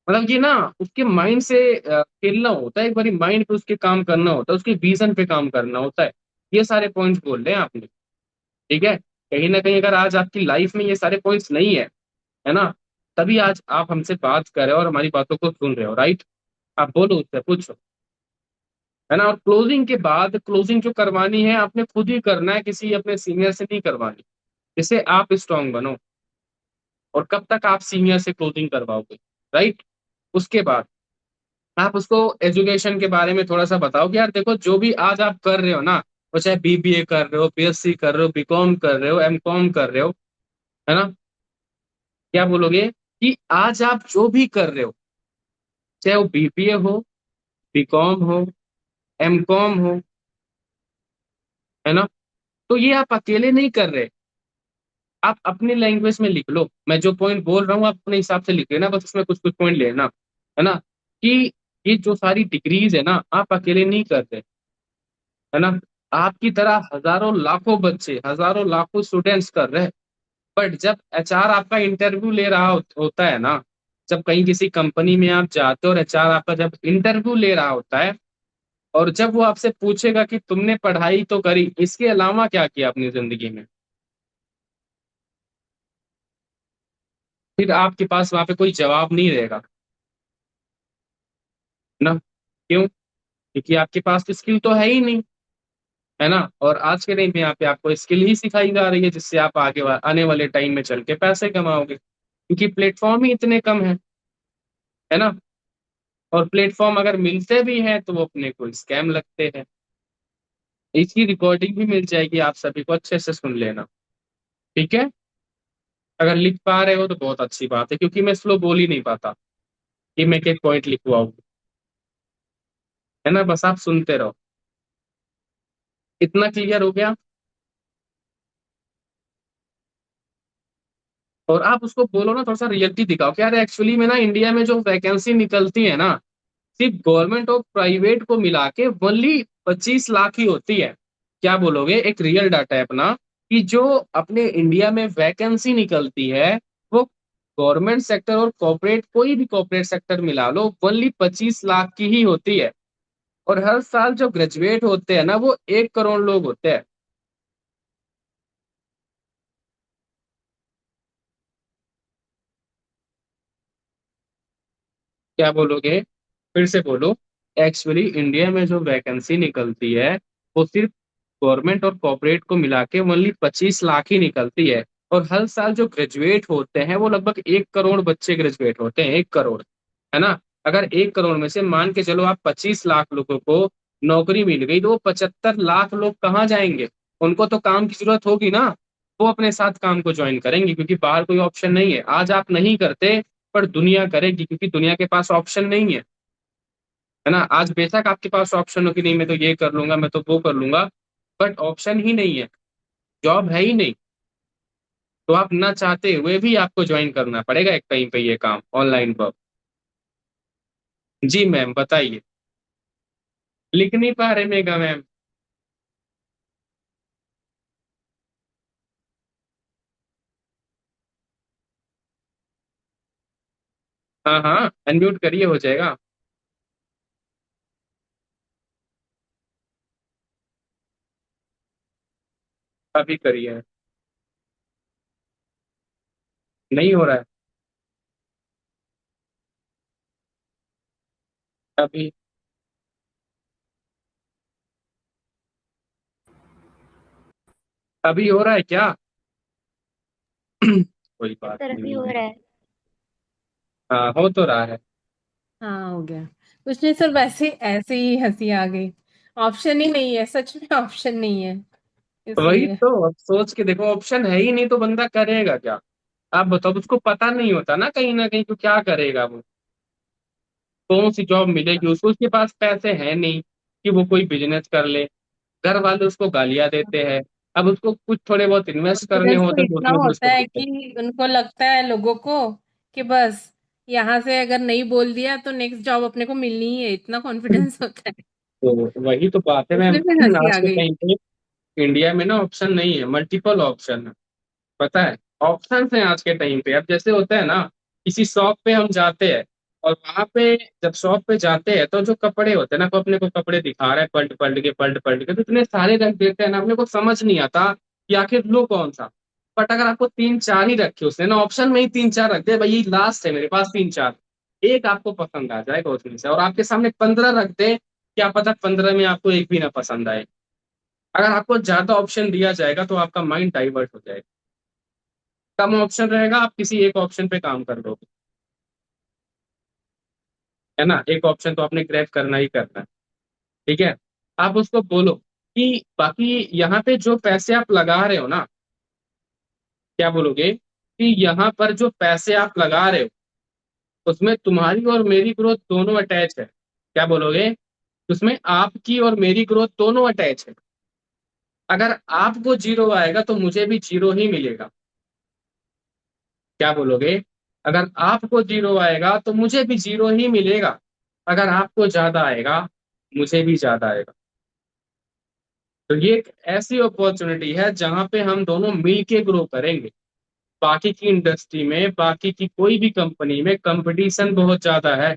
Speaker 1: मतलब ये ना उसके माइंड से खेलना होता है, एक बारी माइंड पे उसके काम करना होता है, उसके विजन पे काम करना होता है। ये सारे पॉइंट्स बोल रहे हैं आपने, ठीक है। कहीं ना कहीं अगर आज आपकी लाइफ में ये सारे पॉइंट्स नहीं है ना, तभी आज आप हमसे बात कर रहे हो और हमारी बातों को सुन रहे हो, राइट। आप बोलो, उससे पूछो, है ना। और क्लोजिंग के बाद क्लोजिंग जो करवानी है आपने खुद ही करना है, किसी अपने सीनियर से नहीं करवानी। जिससे आप स्ट्रांग बनो। और कब तक आप सीनियर से क्लोजिंग करवाओगे, राइट। उसके बाद आप उसको एजुकेशन के बारे में थोड़ा सा बताओ कि यार देखो जो भी आज आप कर रहे हो ना, वो चाहे बीबीए कर रहे हो, बीएससी कर रहे हो, बीकॉम कर रहे हो, एमकॉम कर रहे हो, है ना। क्या बोलोगे कि आज आप जो भी कर रहे हो, चाहे वो बीबीए हो, बीकॉम हो, एमकॉम हो, है ना, तो ये आप अकेले नहीं कर रहे। आप अपनी लैंग्वेज में लिख लो, मैं जो पॉइंट बोल रहा हूँ आप अपने हिसाब से लिख लेना, बस उसमें कुछ कुछ पॉइंट लेना, है ना। कि ये जो सारी डिग्रीज है ना आप अकेले नहीं कर रहे, है ना। आपकी तरह हजारों लाखों बच्चे, हजारों लाखों स्टूडेंट्स कर रहे हैं। बट जब एचआर आपका इंटरव्यू ले रहा होता है ना, जब कहीं किसी कंपनी में आप जाते हो और एचआर आपका जब इंटरव्यू ले रहा होता है, और जब वो आपसे पूछेगा कि तुमने पढ़ाई तो करी, इसके अलावा क्या किया अपनी जिंदगी में, फिर आपके पास वहां पे कोई जवाब नहीं रहेगा, है ना। क्यों? क्योंकि आपके पास तो स्किल तो है ही नहीं, है ना। और आज के टाइम पे यहाँ पे आपको स्किल ही सिखाई जा रही है, जिससे आप आने वाले टाइम में चल के पैसे कमाओगे, क्योंकि प्लेटफॉर्म ही इतने कम है ना। और प्लेटफॉर्म अगर मिलते भी हैं तो वो अपने को स्कैम लगते हैं। इसकी रिकॉर्डिंग भी मिल जाएगी, आप सभी को अच्छे से सुन लेना, ठीक है। अगर लिख पा रहे हो तो बहुत अच्छी बात है, क्योंकि मैं स्लो बोल ही नहीं पाता कि मैं एक पॉइंट लिखवाऊँ, है ना। बस आप सुनते रहो। इतना क्लियर हो गया। और आप उसको बोलो ना, थोड़ा सा रियलिटी दिखाओ कि यार एक्चुअली में ना इंडिया में जो वैकेंसी निकलती है ना, सिर्फ गवर्नमेंट और प्राइवेट को मिला के ओनली 25 लाख ही होती है। क्या बोलोगे, एक रियल डाटा है अपना, कि जो अपने इंडिया में वैकेंसी निकलती है वो गवर्नमेंट सेक्टर और कॉर्पोरेट, कोई भी कॉर्पोरेट सेक्टर मिला लो, ओनली 25 लाख की ही होती है। और हर साल जो ग्रेजुएट होते हैं ना वो 1 करोड़ लोग होते हैं। क्या बोलोगे, फिर से बोलो। एक्चुअली इंडिया में जो वैकेंसी निकलती है वो सिर्फ गवर्नमेंट और कॉर्पोरेट को मिला के ओनली 25 लाख ही निकलती है। और हर साल जो ग्रेजुएट होते हैं वो लगभग 1 करोड़ बच्चे ग्रेजुएट होते हैं, 1 करोड़, है ना। अगर 1 करोड़ में से मान के चलो आप 25 लाख लोगों को नौकरी मिल गई, तो वो 75 लाख लोग कहाँ जाएंगे? उनको तो काम की जरूरत होगी ना, वो अपने साथ काम को ज्वाइन करेंगे, क्योंकि बाहर कोई ऑप्शन नहीं है। आज आप नहीं करते पर दुनिया करेगी, क्योंकि दुनिया के पास ऑप्शन नहीं है ना। आज बेशक आपके पास ऑप्शन हो कि नहीं मैं तो ये कर लूंगा, मैं तो वो कर लूंगा, बट ऑप्शन ही नहीं है, जॉब है ही नहीं। तो आप ना चाहते हुए भी आपको ज्वाइन करना पड़ेगा एक कहीं पे ये काम, ऑनलाइन वर्क। जी मैम बताइए। लिख नहीं पा रहे मेगा मैम? हाँ हाँ, अनम्यूट करिए, हो जाएगा। अभी करिए। नहीं हो रहा है। अभी अभी हो रहा है क्या? कोई बात
Speaker 5: सर अभी हो
Speaker 1: नहीं।
Speaker 5: रहा है।
Speaker 1: हाँ हो तो रहा है।
Speaker 2: हाँ हो गया। कुछ नहीं सर, वैसे ऐसे ही हंसी आ गई। ऑप्शन ही नहीं है, सच में ऑप्शन नहीं है
Speaker 1: वही
Speaker 2: इसलिए।
Speaker 1: तो, अब सोच के देखो, ऑप्शन है ही नहीं तो बंदा करेगा क्या? आप बताओ, उसको पता नहीं होता ना कहीं तो क्या करेगा वो? कौन सी जॉब मिलेगी उसको? उसके पास पैसे हैं नहीं कि वो कोई बिजनेस कर ले। घर वाले उसको गालियां देते हैं। अब उसको कुछ थोड़े बहुत इन्वेस्ट करने
Speaker 2: कॉन्फिडेंस तो
Speaker 1: होते हैं तो
Speaker 2: इतना
Speaker 1: उसमें भी
Speaker 2: होता
Speaker 1: उसको
Speaker 2: है
Speaker 1: दिक्कत।
Speaker 2: कि उनको लगता है लोगों को कि बस यहाँ से अगर नहीं बोल दिया तो नेक्स्ट जॉब अपने को मिलनी ही है, इतना कॉन्फिडेंस होता है।
Speaker 1: तो वही तो बात है
Speaker 2: उसमें फिर
Speaker 1: मैम,
Speaker 2: हंसी
Speaker 1: आज
Speaker 2: आ
Speaker 1: के
Speaker 2: गई।
Speaker 1: टाइम पे इंडिया में ना ऑप्शन नहीं है, मल्टीपल ऑप्शन है। पता है, ऑप्शन है आज के टाइम पे। अब जैसे होता है ना, किसी शॉप पे हम जाते हैं, और वहां पे जब शॉप पे जाते हैं तो जो कपड़े होते हैं ना, को अपने को कपड़े दिखा रहा है पलट पलट के तो इतने सारे रख देते हैं ना, अपने को समझ नहीं आता कि आखिर लो कौन सा। बट अगर आपको तीन चार ही रखे उसने ना, ऑप्शन में ही तीन चार रख दे, भाई ये लास्ट है मेरे पास तीन चार, एक आपको पसंद आ जाएगा उसमें से, और आपके सामने 15 रख दे, क्या पता 15 में आपको एक भी ना पसंद आए। अगर आपको ज्यादा ऑप्शन दिया जाएगा तो आपका माइंड डाइवर्ट हो जाएगा। कम ऑप्शन रहेगा, आप किसी एक ऑप्शन पे काम कर लोगे, है ना? एक ऑप्शन तो आपने ग्रैब करना ही करना है। ठीक है, आप उसको बोलो कि बाकी यहाँ पे जो पैसे आप लगा रहे हो ना, क्या बोलोगे कि यहाँ पर जो पैसे आप लगा रहे हो उसमें तुम्हारी और मेरी ग्रोथ दोनों अटैच है। क्या बोलोगे? उसमें आपकी और मेरी ग्रोथ दोनों अटैच है। अगर आपको जीरो आएगा तो मुझे भी जीरो ही मिलेगा। क्या बोलोगे? अगर आपको जीरो आएगा तो मुझे भी जीरो ही मिलेगा। अगर आपको ज्यादा आएगा, मुझे भी ज्यादा आएगा। तो ये एक ऐसी अपॉर्चुनिटी है जहां पे हम दोनों मिल के ग्रो करेंगे। बाकी की इंडस्ट्री में, बाकी की कोई भी कंपनी में कंपटीशन बहुत ज्यादा है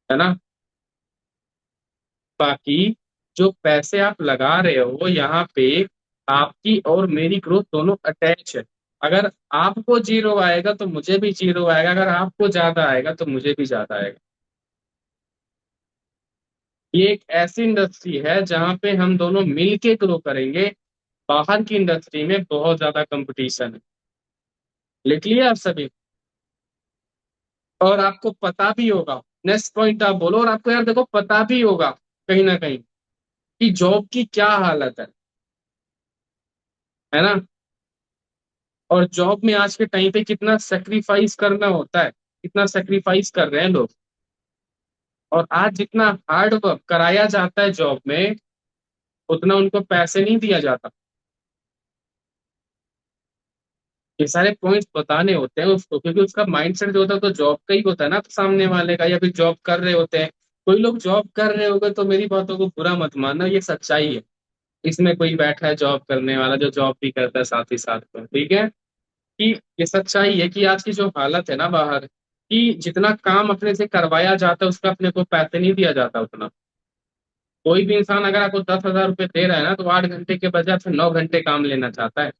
Speaker 1: ना? बाकी जो पैसे आप लगा रहे हो यहाँ पे, आपकी और मेरी ग्रोथ दोनों अटैच है। अगर आपको जीरो आएगा तो मुझे भी जीरो आएगा, अगर आपको ज्यादा आएगा तो मुझे भी ज्यादा आएगा। ये एक ऐसी इंडस्ट्री है जहां पे हम दोनों मिल के ग्रो करेंगे। बाहर की इंडस्ट्री में बहुत ज्यादा कंपटीशन है। लिख लिया आप सभी? और आपको पता भी होगा, नेक्स्ट पॉइंट आप बोलो, और आपको यार देखो पता भी होगा कहीं ना कहीं कि जॉब की क्या हालत है ना? और जॉब में आज के टाइम पे कितना सेक्रीफाइस करना होता है, कितना सेक्रीफाइस कर रहे हैं लोग। और आज जितना हार्ड वर्क कराया जाता है जॉब में, उतना उनको पैसे नहीं दिया जाता। ये सारे पॉइंट्स बताने होते हैं उसको, क्योंकि उसका माइंडसेट जो होता है तो जॉब का ही होता है ना, सामने वाले का, या फिर जॉब कर रहे होते हैं। कोई लोग जॉब कर रहे होंगे तो मेरी बातों को बुरा मत मानना, ये सच्चाई है। इसमें कोई बैठा है जॉब करने वाला जो जॉब भी करता है साथ ही साथ में, ठीक है? कि ये सच्चाई है कि आज की जो हालत है ना बाहर, कि जितना काम अपने से करवाया जाता है उसका अपने को पैसे नहीं दिया जाता उतना। कोई भी इंसान अगर आपको 10,000 रुपये दे रहा है ना, तो 8 घंटे के बजाय आपसे 9 घंटे काम लेना चाहता है।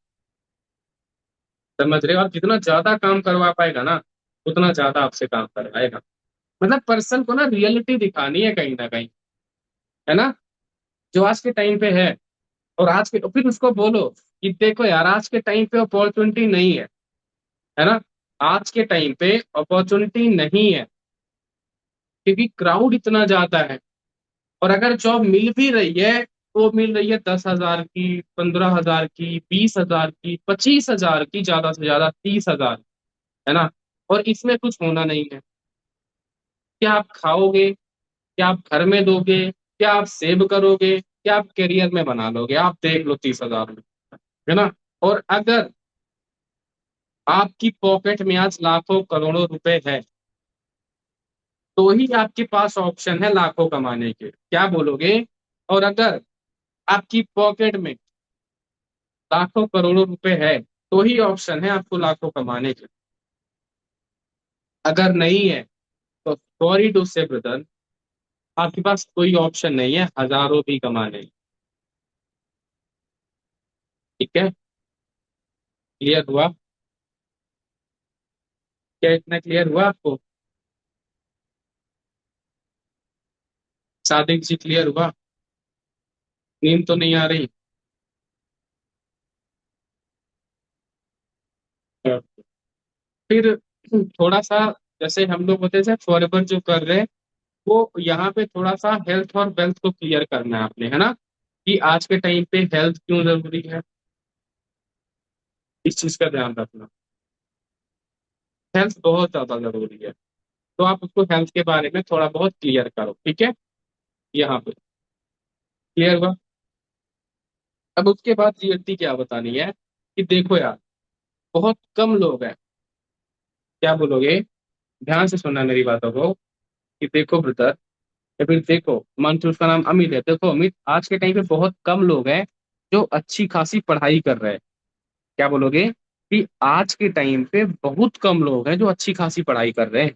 Speaker 1: समझ रहे हो? आप जितना ज्यादा काम करवा पाएगा ना, उतना ज्यादा आपसे काम करवाएगा। मतलब पर्सन को ना रियलिटी दिखानी है कहीं ना कहीं, है ना? जो आज के टाइम पे है। और आज के फिर उसको बोलो कि देखो यार, आज के टाइम पे अपॉर्चुनिटी नहीं है ना? आज के टाइम पे अपॉर्चुनिटी नहीं है, क्योंकि क्राउड इतना ज्यादा है। और अगर जॉब मिल भी रही है तो वो मिल रही है 10,000 की, 15,000 की, 20,000 की, 25,000 की, ज्यादा से ज्यादा 30,000, है ना? और इसमें कुछ होना नहीं है। क्या आप खाओगे? क्या आप घर में दोगे? क्या आप सेव करोगे? क्या आप करियर में बना लोगे? आप देख लो 30,000 में, है ना? और अगर आपकी पॉकेट में आज लाखों करोड़ों रुपए है, तो ही आपके पास ऑप्शन है लाखों कमाने के। क्या बोलोगे? और अगर आपकी पॉकेट में लाखों करोड़ों रुपए है, तो ही ऑप्शन है आपको लाखों कमाने के। अगर नहीं है तो सॉरी टू से ब्रदर, आपके पास कोई ऑप्शन नहीं है हजारों भी कमाने की। ठीक है? क्लियर हुआ? क्या इतना क्लियर हुआ आपको? सादिक जी, क्लियर हुआ? नींद तो नहीं आ रही? फिर थोड़ा सा जैसे हम लोग होते हैं फॉरएवर जो कर रहे हैं, वो यहाँ पे थोड़ा सा हेल्थ और वेल्थ को क्लियर करना है आपने, है ना, कि आज के टाइम पे हेल्थ क्यों जरूरी है, इस चीज का ध्यान रखना। हेल्थ बहुत ज्यादा जरूरी है, तो आप उसको हेल्थ के बारे में थोड़ा बहुत क्लियर करो, ठीक है, यहाँ पे क्लियर हुआ। अब उसके बाद रियलिटी क्या बतानी है कि देखो यार, बहुत कम लोग हैं, क्या बोलोगे, ध्यान से सुनना मेरी बातों को, कि देखो ब्रदर, या फिर देखो, मान लो उसका नाम अमित है, देखो अमित, आज के टाइम पे बहुत कम लोग हैं जो अच्छी खासी पढ़ाई कर रहे हैं। क्या बोलोगे, कि आज के टाइम पे बहुत कम लोग हैं जो अच्छी खासी पढ़ाई कर रहे हैं,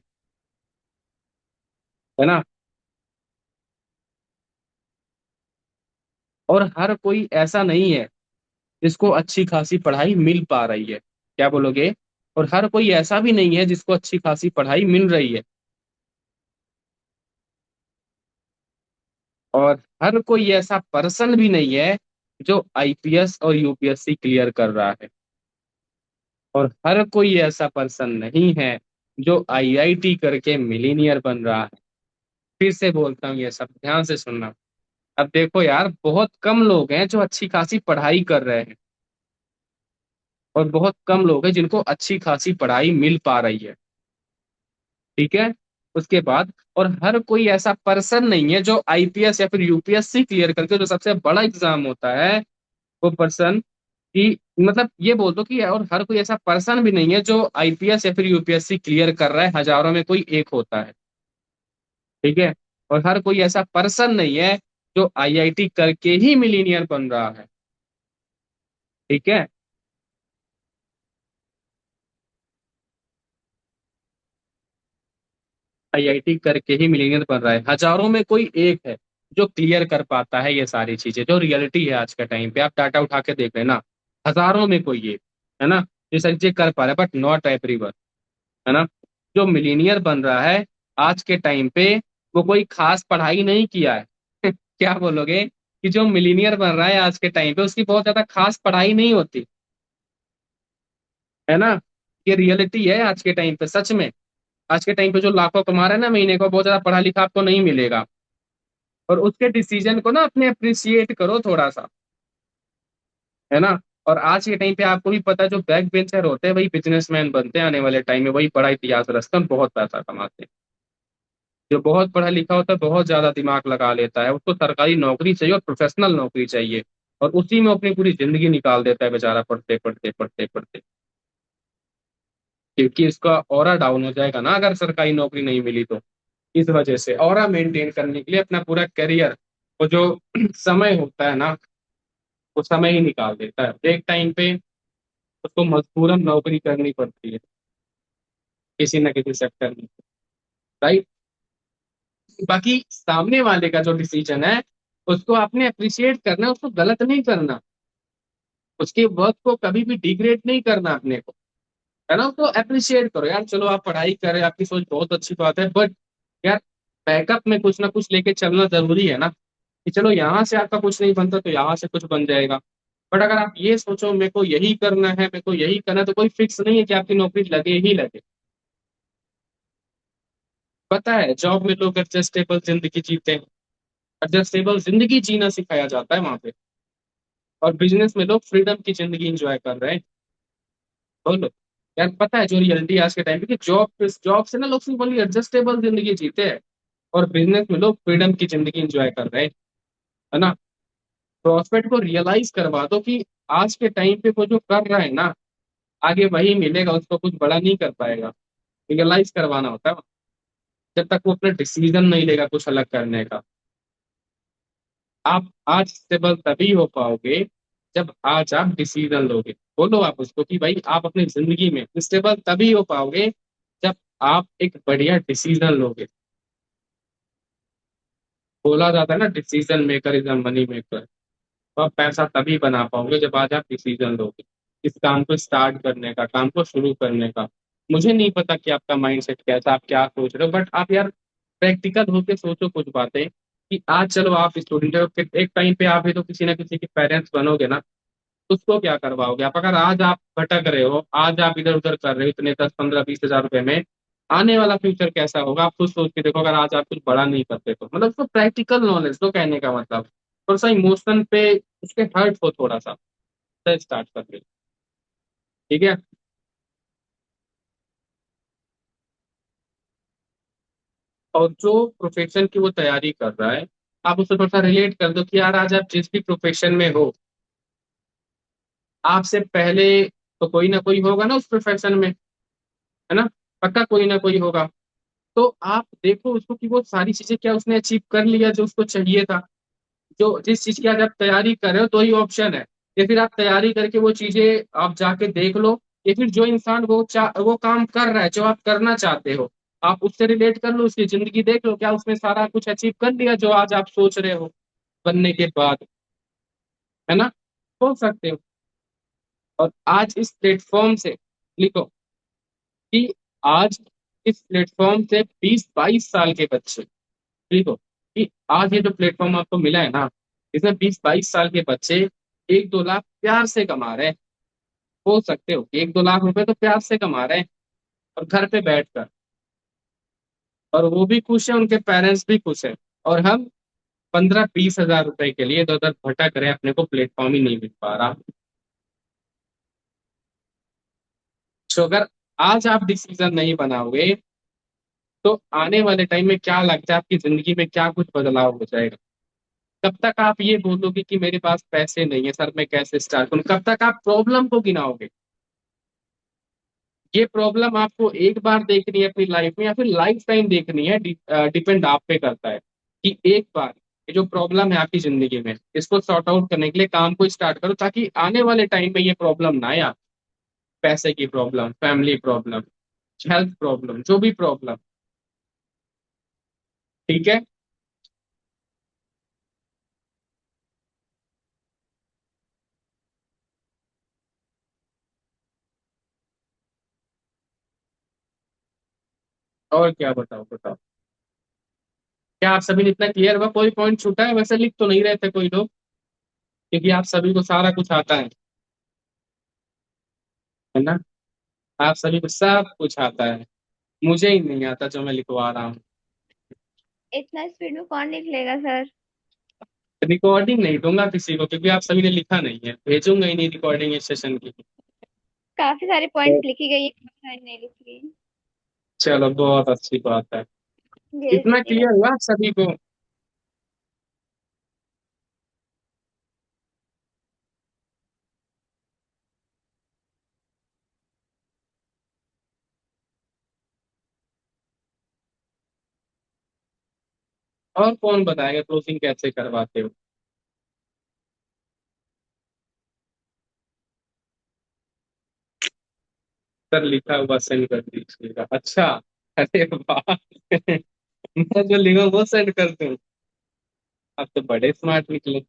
Speaker 1: है ना। और हर कोई ऐसा नहीं है जिसको अच्छी खासी पढ़ाई मिल पा रही है, क्या बोलोगे, और हर कोई ऐसा भी नहीं है जिसको अच्छी खासी पढ़ाई मिल रही है, और हर कोई ऐसा पर्सन भी नहीं है जो आईपीएस और यूपीएससी क्लियर कर रहा है, और हर कोई ऐसा पर्सन नहीं है जो आईआईटी करके मिलीनियर बन रहा है। फिर से बोलता हूँ, ये सब ध्यान से सुनना। अब देखो यार, बहुत कम लोग हैं जो अच्छी खासी पढ़ाई कर रहे हैं, और बहुत कम लोग हैं जिनको अच्छी खासी पढ़ाई मिल पा रही है, ठीक है। उसके बाद, और हर कोई ऐसा पर्सन नहीं है जो आईपीएस या फिर यूपीएससी क्लियर करके, जो सबसे बड़ा एग्जाम होता है, वो पर्सन की, मतलब ये बोल दो कि, और हर कोई ऐसा पर्सन भी नहीं है जो आईपीएस या फिर यूपीएससी क्लियर कर रहा है, हजारों में कोई एक होता है, ठीक है। और हर कोई ऐसा पर्सन नहीं है जो आईआईटी करके ही मिलीनियर बन रहा है, ठीक है। आईआईटी करके ही मिलीनियर बन रहा है, हजारों में कोई एक है जो क्लियर कर पाता है ये सारी चीजें, जो रियलिटी है आज के टाइम पे, आप डाटा उठा के देख लेना, हजारों में कोई एक, है ना, ये सारी चीजें कर पा रहा है, बट नॉट एवरीवन, है ना। जो मिलीनियर बन रहा है आज के टाइम पे, वो कोई खास पढ़ाई नहीं किया है। क्या बोलोगे, कि जो मिलीनियर बन रहा है आज के टाइम पे, उसकी बहुत ज्यादा खास पढ़ाई नहीं होती, है ना। ये रियलिटी है आज के टाइम पे, सच में। आज के टाइम पे जो लाखों कमा रहा है ना महीने को, बहुत ज्यादा पढ़ा लिखा आपको नहीं मिलेगा, और उसके डिसीजन को ना अपने अप्रिसिएट करो थोड़ा सा, है ना। और आज के टाइम पे आपको भी पता है, जो बैक बेंचर होते हैं वही बिजनेसमैन बनते हैं आने वाले टाइम में, वही बड़ा इतिहास रचते हैं, बहुत पैसा कमाते हैं। जो बहुत पढ़ा लिखा होता है, बहुत ज्यादा दिमाग लगा लेता है, उसको सरकारी नौकरी चाहिए और प्रोफेशनल नौकरी चाहिए, और उसी में अपनी पूरी जिंदगी निकाल देता है बेचारा, पढ़ते पढ़ते पढ़ते पढ़ते, क्योंकि उसका ऑरा डाउन हो जाएगा ना अगर सरकारी नौकरी नहीं मिली तो। इस वजह से ऑरा मेंटेन करने के लिए अपना पूरा करियर, वो जो समय होता है ना, वो समय ही निकाल देता है, एक टाइम पे उसको मजबूरन नौकरी करनी पड़ती है किसी न किसी सेक्टर में, राइट। बाकी सामने वाले का जो डिसीजन है, उसको आपने अप्रिशिएट करना है, उसको गलत नहीं करना, उसके वर्क को कभी भी डिग्रेड नहीं करना अपने को, है ना। उसको अप्रिशिएट करो यार, चलो आप पढ़ाई कर रहे हैं, आपकी सोच बहुत अच्छी बात है, बट यार बैकअप में कुछ ना कुछ लेके चलना जरूरी है ना, कि चलो यहाँ से आपका कुछ नहीं बनता तो यहाँ से कुछ बन जाएगा। बट अगर आप ये सोचो मेरे को यही करना है, मेरे को यही करना है, तो कोई फिक्स नहीं है कि आपकी नौकरी लगे ही लगे। पता है, जॉब में लोग एडजस्टेबल जिंदगी जीते हैं, एडजस्टेबल जिंदगी जीना सिखाया जाता है वहां पे, और बिजनेस में लोग फ्रीडम की जिंदगी इंजॉय कर रहे हैं। बोलो यार, पता है जो रियलिटी आज के टाइम पे, कि जॉब जॉब से ना लोग सिंपली एडजस्टेबल जिंदगी जीते हैं, और बिजनेस में लोग फ्रीडम की जिंदगी इंजॉय कर रहे हैं, है ना। प्रॉस्पेक्ट को रियलाइज करवा दो कि आज के टाइम पे वो जो कर रहा है ना, आगे वही मिलेगा, उसको कुछ बड़ा नहीं कर पाएगा। रियलाइज करवाना होता है, जब तक वो अपना डिसीजन नहीं लेगा कुछ अलग करने का। आप आज स्टेबल तभी हो पाओगे जब आज आप डिसीजन लोगे, बोलो आप उसको कि भाई आप अपनी जिंदगी में स्टेबल तभी हो पाओगे जब आप एक बढ़िया डिसीजन लोगे। बोला जाता है ना, decision maker is a money maker. तो आप पैसा तभी बना पाओगे जब आज आप डिसीजन लोगे, इस काम को स्टार्ट करने का, काम को शुरू करने का। मुझे नहीं पता कि आपका माइंडसेट कैसा, आप क्या सोच रहे हो, बट आप यार प्रैक्टिकल होके सोचो कुछ बातें, कि आज चलो आप स्टूडेंट हो, फिर एक टाइम पे आप भी तो किसी ना किसी के पेरेंट्स बनोगे ना, उसको क्या करवाओगे आप। अगर आज आप भटक रहे हो, आज आप इधर उधर कर रहे हो इतने 10 15 20 हजार रुपए में, आने वाला फ्यूचर कैसा होगा आप खुद सोच के देखो, अगर आज आप कुछ बड़ा नहीं करते तो। मतलब उसको प्रैक्टिकल नॉलेज तो कहने का मतलब, थोड़ा सा इमोशन पे उसके हर्ट हो थोड़ा सा, स्टार्ट कर दे। ठीक है। और जो प्रोफेशन की वो तैयारी कर रहा है, आप उससे थोड़ा सा रिलेट कर दो कि यार आज आप जिस भी प्रोफेशन में हो, आपसे पहले तो कोई ना कोई होगा ना उस प्रोफेशन में, है ना, पक्का कोई ना कोई होगा। तो आप देखो उसको कि वो सारी चीजें क्या उसने अचीव कर लिया जो उसको चाहिए था। जो जिस चीज की आज आप तैयारी कर रहे हो, दो ही ऑप्शन है, या फिर आप तैयारी करके वो चीजें आप जाके देख लो, या फिर जो इंसान वो काम कर रहा है जो आप करना चाहते हो, आप उससे रिलेट कर लो, उसकी जिंदगी देख लो, क्या उसने सारा कुछ अचीव कर लिया जो आज आप सोच रहे हो बनने के बाद, है ना, सोच सकते हो। और आज इस प्लेटफॉर्म से लिखो कि आज इस प्लेटफॉर्म से 20-22 साल के बच्चे, देखो कि आज ये जो प्लेटफॉर्म आपको मिला है ना, इसमें 20-22 साल के बच्चे 1-2 लाख प्यार से कमा रहे हैं। बोल सकते हो कि 1-2 लाख रुपए तो प्यार से कमा रहे हैं, और घर पे बैठकर, और वो भी खुश है, उनके पेरेंट्स भी खुश है। और हम 15-20 हजार रुपए के लिए इधर उधर भटक रहे हैं, अपने को प्लेटफॉर्म ही नहीं मिल पा रहा। तो अगर आज आप डिसीजन नहीं बनाओगे, तो आने वाले टाइम में क्या लगता है आपकी जिंदगी में क्या कुछ बदलाव हो जाएगा। कब तक आप ये बोलोगे कि मेरे पास पैसे नहीं है सर, मैं कैसे स्टार्ट करूं, कब तक आप प्रॉब्लम को गिनाओगे। ये प्रॉब्लम आपको एक बार देखनी है अपनी लाइफ में, या फिर लाइफ टाइम देखनी है, डिपेंड आप पे करता है कि एक बार ये जो प्रॉब्लम है आपकी जिंदगी में, इसको सॉर्ट आउट करने के लिए काम को स्टार्ट करो, ताकि आने वाले टाइम में ये प्रॉब्लम ना आए। पैसे की problem, family problem, health problem, जो भी प्रॉब्लम। ठीक है। और क्या, बताओ बताओ, क्या आप सभी ने इतना क्लियर हुआ, कोई पॉइंट छूटा है? वैसे लिख तो नहीं रहे थे कोई लोग, क्योंकि आप सभी को सारा कुछ आता है ना, आप सभी को सब कुछ आता है, मुझे ही नहीं आता जो मैं लिखवा रहा हूँ।
Speaker 5: इतना स्पीड में कौन लिख लेगा सर?
Speaker 1: रिकॉर्डिंग नहीं दूंगा किसी को, क्योंकि आप सभी ने लिखा नहीं है, भेजूंगा ही नहीं रिकॉर्डिंग इस सेशन की।
Speaker 5: काफी सारे
Speaker 1: तो
Speaker 5: पॉइंट्स लिखी गई है, काफी सारी नहीं लिखी गई।
Speaker 1: चलो, बहुत अच्छी बात है। इतना
Speaker 5: बेइज्जती है।
Speaker 1: क्लियर हुआ आप सभी को? और कौन बताएगा क्लोजिंग कैसे करवाते हो? सर लिखा हुआ सेंड कर दीजिएगा, अच्छा। अरे वाह मैं जो लिखा वो सेंड कर दूं? आप तो बड़े स्मार्ट निकले।